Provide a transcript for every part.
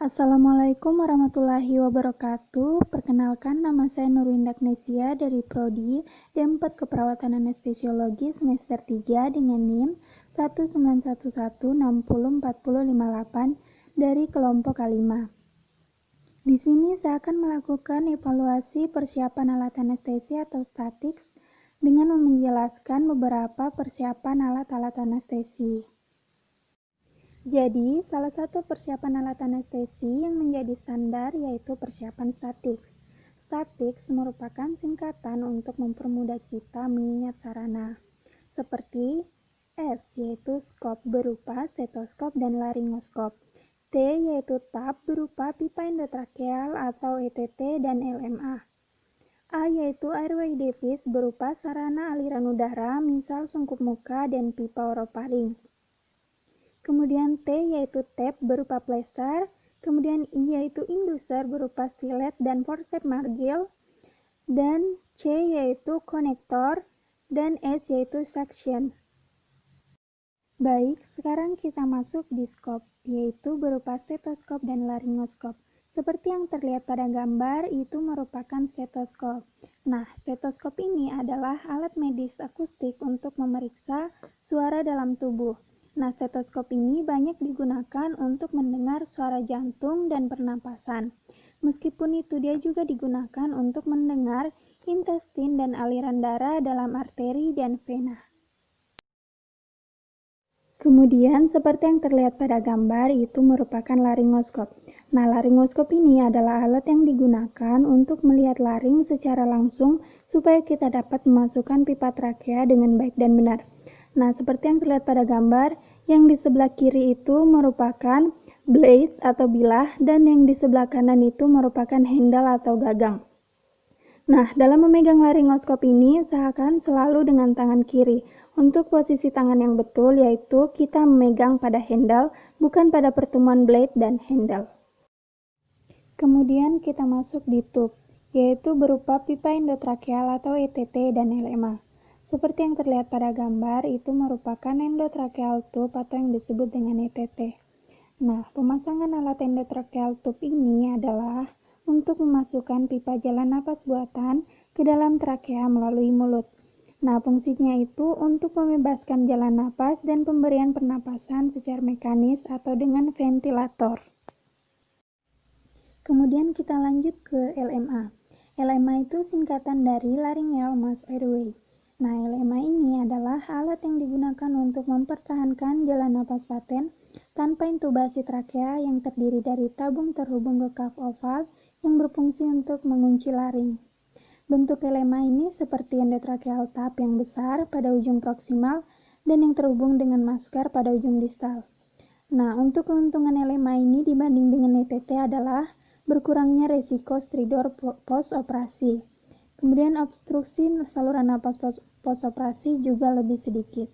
Assalamualaikum warahmatullahi wabarakatuh. Perkenalkan, nama saya Nurwinda Agnesia dari Prodi D4 Keperawatan Anestesiologi semester 3 dengan NIM 191160458 dari kelompok K5. Di sini saya akan melakukan evaluasi persiapan alat anestesi atau statics dengan menjelaskan beberapa persiapan alat-alat anestesi. Jadi, salah satu persiapan alat anestesi yang menjadi standar yaitu persiapan statics. Statics merupakan singkatan untuk mempermudah kita mengingat sarana, seperti S yaitu skop berupa stetoskop dan laryngoskop, T yaitu tab berupa pipa endotrakeal atau ETT dan LMA, A yaitu airway device berupa sarana aliran udara misal sungkup muka dan pipa orofaring. Kemudian T yaitu tape berupa plester, kemudian I yaitu inducer berupa stilet dan forceps margil, dan C yaitu konektor, dan S yaitu suction. Baik, sekarang kita masuk di skop, yaitu berupa stetoskop dan laryngoskop. Seperti yang terlihat pada gambar, itu merupakan stetoskop. Nah, stetoskop ini adalah alat medis akustik untuk memeriksa suara dalam tubuh. Nah, stetoskop ini banyak digunakan untuk mendengar suara jantung dan pernapasan. Meskipun itu, dia juga digunakan untuk mendengar intestin dan aliran darah dalam arteri dan vena. Kemudian, seperti yang terlihat pada gambar, itu merupakan laryngoskop. Nah, laryngoskop ini adalah alat yang digunakan untuk melihat laring secara langsung supaya kita dapat memasukkan pipa trakea dengan baik dan benar. Nah, seperti yang terlihat pada gambar, yang di sebelah kiri itu merupakan blade atau bilah, dan yang di sebelah kanan itu merupakan handle atau gagang. Nah, dalam memegang laryngoskop ini, usahakan selalu dengan tangan kiri. Untuk posisi tangan yang betul, yaitu kita memegang pada handle, bukan pada pertemuan blade dan handle. Kemudian kita masuk di tube, yaitu berupa pipa endotrakeal atau ETT dan LMA. Seperti yang terlihat pada gambar, itu merupakan endotrakeal tube atau yang disebut dengan ETT. Nah, pemasangan alat endotrakeal tube ini adalah untuk memasukkan pipa jalan napas buatan ke dalam trakea melalui mulut. Nah, fungsinya itu untuk membebaskan jalan napas dan pemberian pernapasan secara mekanis atau dengan ventilator. Kemudian kita lanjut ke LMA. LMA itu singkatan dari laryngeal mass airway. Nah, LMA ini adalah alat yang digunakan untuk mempertahankan jalan napas paten tanpa intubasi trakea yang terdiri dari tabung terhubung ke kaf oval yang berfungsi untuk mengunci laring. Bentuk LMA ini seperti endotrakeal tab yang besar pada ujung proksimal dan yang terhubung dengan masker pada ujung distal. Nah, untuk keuntungan LMA ini dibanding dengan ETT adalah berkurangnya resiko stridor post-operasi. Kemudian obstruksi saluran napas post-operasi juga lebih sedikit.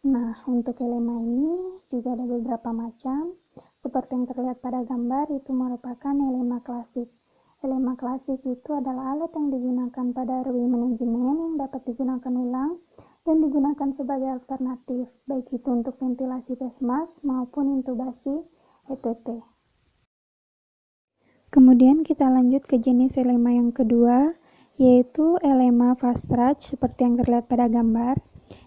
Nah, untuk LMA ini juga ada beberapa macam. Seperti yang terlihat pada gambar, itu merupakan LMA klasik. LMA klasik itu adalah alat yang digunakan pada airway manajemen yang dapat digunakan ulang dan digunakan sebagai alternatif, baik itu untuk ventilasi PESMAS maupun intubasi ETT. Kemudian kita lanjut ke jenis LMA yang kedua, yaitu LMA fast stretch seperti yang terlihat pada gambar.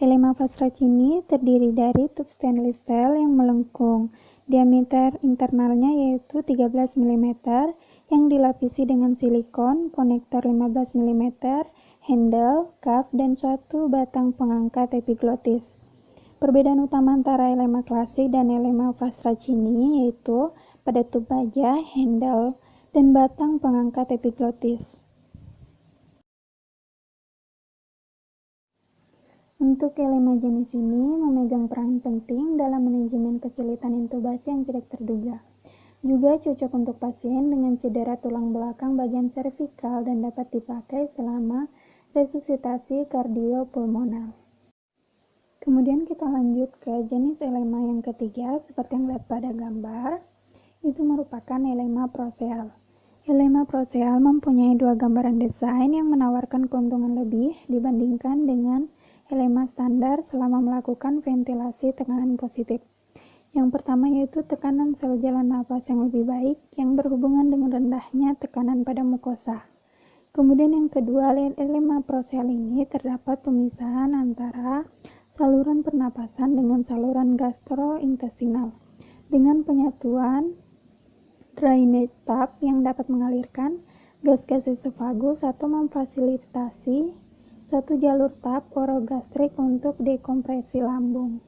LMA fast stretch ini terdiri dari tube stainless steel yang melengkung. Diameter internalnya yaitu 13 mm yang dilapisi dengan silikon, konektor 15 mm, handle, cuff, dan suatu batang pengangkat epiglotis. Perbedaan utama antara LMA klasik dan LMA fast stretch ini yaitu pada tube baja, handle, dan batang pengangkat epiglotis. Untuk LMA jenis ini memegang peran penting dalam manajemen kesulitan intubasi yang tidak terduga. Juga cocok untuk pasien dengan cedera tulang belakang bagian servikal dan dapat dipakai selama resusitasi kardiopulmonal. Kemudian kita lanjut ke jenis LMA yang ketiga, seperti yang lihat pada gambar, itu merupakan LMA proseal. LMA proseal mempunyai dua gambaran desain yang menawarkan keuntungan lebih dibandingkan dengan LMA standar selama melakukan ventilasi tekanan positif. Yang pertama yaitu tekanan sel jalan napas yang lebih baik yang berhubungan dengan rendahnya tekanan pada mukosa. Kemudian yang kedua, lema prosel ini terdapat pemisahan antara saluran pernapasan dengan saluran gastrointestinal dengan penyatuan drainage tube yang dapat mengalirkan gas-gas esofagus atau memfasilitasi suatu jalur tap orogastrik untuk dekompresi lambung.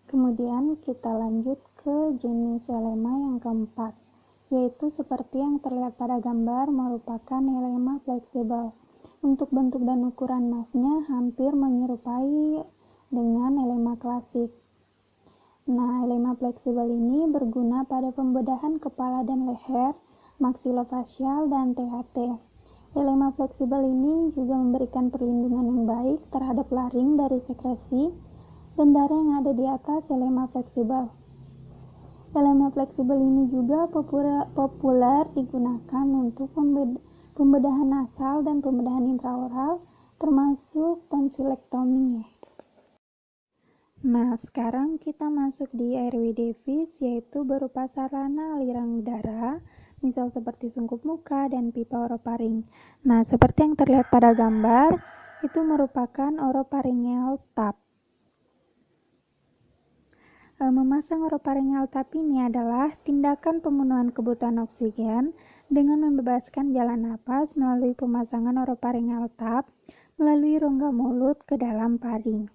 Kemudian kita lanjut ke jenis elema yang keempat, yaitu seperti yang terlihat pada gambar merupakan elema fleksibel. Untuk bentuk dan ukuran masnya hampir menyerupai dengan elema klasik. Nah, elema fleksibel ini berguna pada pembedahan kepala dan leher, maksilofacial, dan THT. Elema fleksibel ini juga memberikan perlindungan yang baik terhadap laring dari sekresi dan darah yang ada di atas elema fleksibel. Elema fleksibel ini juga populer digunakan untuk pembedahan nasal dan pembedahan intraoral, termasuk tonsilektomi. Nah, sekarang kita masuk di airway device, yaitu berupa sarana aliran udara, misal seperti sungkup muka dan pipa orofaring. Nah, seperti yang terlihat pada gambar, itu merupakan oropharyngeal tube. Memasang oropharyngeal tube ini adalah tindakan pemenuhan kebutuhan oksigen dengan membebaskan jalan napas melalui pemasangan oropharyngeal tube melalui rongga mulut ke dalam paring.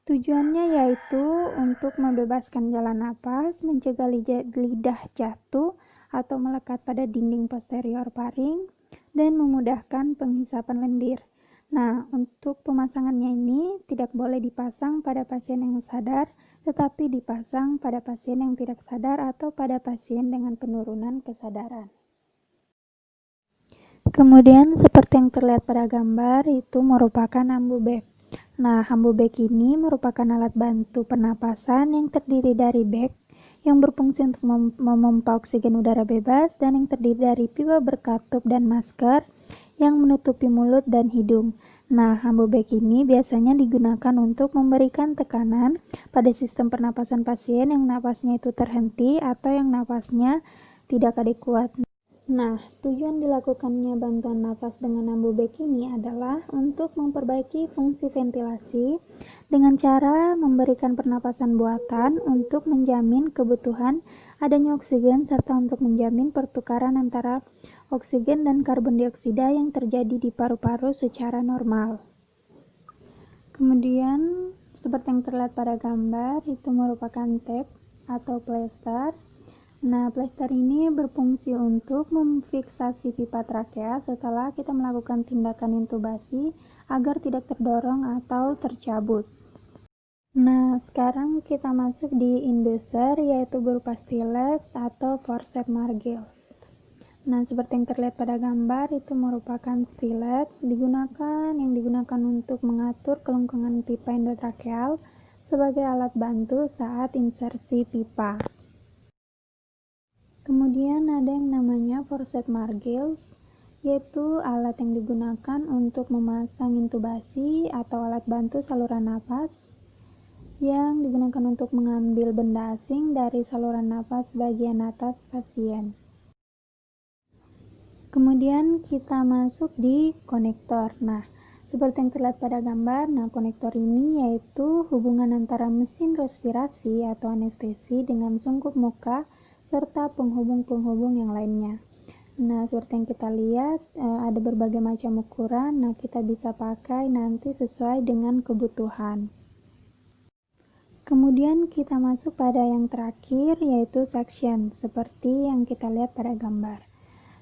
Tujuannya yaitu untuk membebaskan jalan napas, mencegah lidah jatuh atau melekat pada dinding posterior paring, dan memudahkan penghisapan lendir. Nah, untuk pemasangannya ini tidak boleh dipasang pada pasien yang sadar, tetapi dipasang pada pasien yang tidak sadar atau pada pasien dengan penurunan kesadaran. Kemudian seperti yang terlihat pada gambar itu merupakan ambubek. Nah, ambubek ini merupakan alat bantu pernapasan yang terdiri dari bag yang berfungsi untuk memompa oksigen udara bebas dan yang terdiri dari pipa berkatup dan masker yang menutupi mulut dan hidung. Nah, ambubek ini biasanya digunakan untuk memberikan tekanan pada sistem pernapasan pasien yang napasnya itu terhenti atau yang napasnya tidak adekuat. Nah, tujuan dilakukannya bantuan napas dengan ambubek ini adalah untuk memperbaiki fungsi ventilasi dengan cara memberikan pernapasan buatan untuk menjamin kebutuhan adanya oksigen serta untuk menjamin pertukaran antara oksigen dan karbon dioksida yang terjadi di paru-paru secara normal. Kemudian, seperti yang terlihat pada gambar, itu merupakan tape atau plester. Nah, plester ini berfungsi untuk memfiksasi pipa trakea setelah kita melakukan tindakan intubasi agar tidak terdorong atau tercabut. Nah, sekarang kita masuk di inducer, yaitu berupa stylet atau forceps margils. Nah, seperti yang terlihat pada gambar, itu merupakan stylet yang digunakan untuk mengatur kelengkungan pipa endotrakeal sebagai alat bantu saat insersi pipa. Kemudian ada yang namanya forceps margils, yaitu alat yang digunakan untuk memasang intubasi atau alat bantu saluran napas yang digunakan untuk mengambil benda asing dari saluran napas bagian atas pasien. Kemudian kita masuk di konektor. Nah, seperti yang terlihat pada gambar, konektor ini yaitu hubungan antara mesin respirasi atau anestesi dengan sungkup muka serta penghubung-penghubung yang lainnya. Nah, seperti yang kita lihat, ada berbagai macam ukuran. Nah, kita bisa pakai nanti sesuai dengan kebutuhan. Kemudian kita masuk pada yang terakhir, yaitu suction, seperti yang kita lihat pada gambar.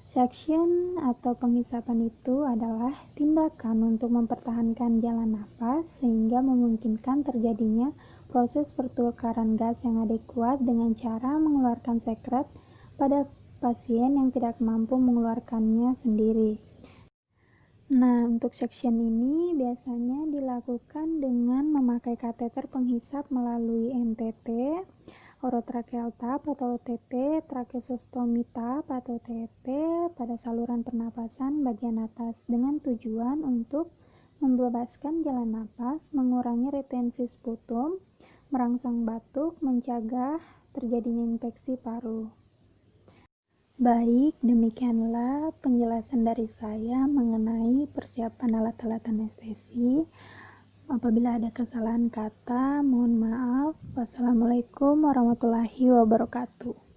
Suction atau penghisapan itu adalah tindakan untuk mempertahankan jalan napas sehingga memungkinkan terjadinya proses pertukaran gas yang adekuat dengan cara mengeluarkan sekret pada pasien yang tidak mampu mengeluarkannya sendiri. Nah, untuk suction ini biasanya dilakukan dengan memakai kateter penghisap melalui NTT, orotracheal tube atau OTT, tracheostomy tube atau TT pada saluran pernapasan bagian atas dengan tujuan untuk membebaskan jalan napas, mengurangi retensi sputum, merangsang batuk, mencegah terjadinya infeksi paru. Baik, demikianlah penjelasan dari saya mengenai persiapan alat-alat anestesi. Apabila ada kesalahan kata, mohon maaf. Wassalamualaikum warahmatullahi wabarakatuh.